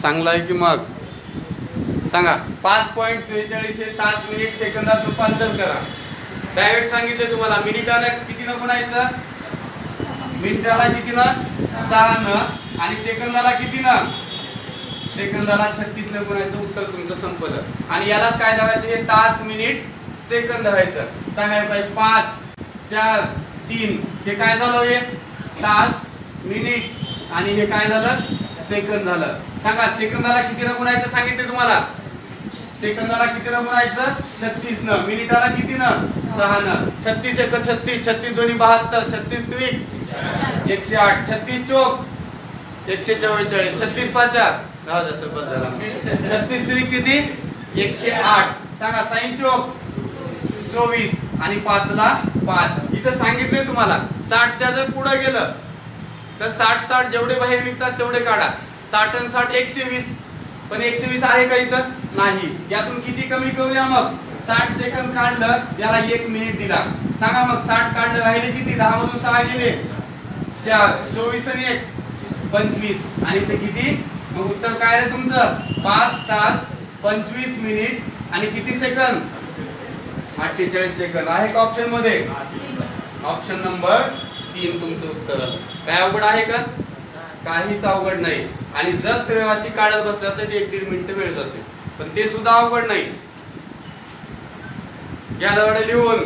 चांगलं आहे की मग सांगा 5.43 हे तास मिनिट सेकंदात रूपांतर करा. डायरेक्ट सांगितले तुम्हाला मिनिटाला कितीनं गुणायचं, मिनिटाला कितीनं 6 न आणि सेकंदाला कितीनं, सेकंदाला 36 न गुणायचं. उत्तर तुमचं संपलं. आणि यालाच काय धरायचं, हे तास मिनिट सेकंद धरायचं. सांगायला पाहिजे 5 4 3 हे काय झालं, हे तास मिनिट आणि हे काय झालं सेकंद झालं. सांगा सेकंदाला किती न गुणायचं सांगितले तुम्हाला, सेकंदाला किती न गुणायचं 36 न, मिनिटाला किती न 6 न. 36 एक 36, 36 दोन्ही 72, 36 त्रिक 108, 36 चौक 144, 36 पाचा राहू द्या सर बस झाला. 36 त्रिक किती 108. सांगा 6 चौक 24 आणि 5 ला 5. इथं सांगितले तुम्हाला 60 च्या जर पुढे गेलं तर 60 जेवढे बाहेर निघतात तेवढे काढा. 60 आणि 60 120, पण 120 आहे का इथं नाही. यातून किती कमी करूया मग, 60 सेकंद काढलं याला 1 मिनिट दिला. सांगा मग 60 काढलं राहिले किती, 10 मधून 6 गेले 4, 24 आणि 1 25 आणि इथे किती. मग उत्तर काय आहे तुमचं 5 तास 25 मिनिट आणि किती सेकंद 48 सेकंद. आहे का ऑप्शन मध्ये, ऑप्शन नंबर 3 तुमचं उत्तर. काय अवघड आहे का, काहीच अवघड नाही. आणि जर त्रैमासिक अशी काढत बसला तर 1-1.5 मिनिट वेळ जाते, पण ते सुद्धा अवघड नाही. घ्या जवळ लिहून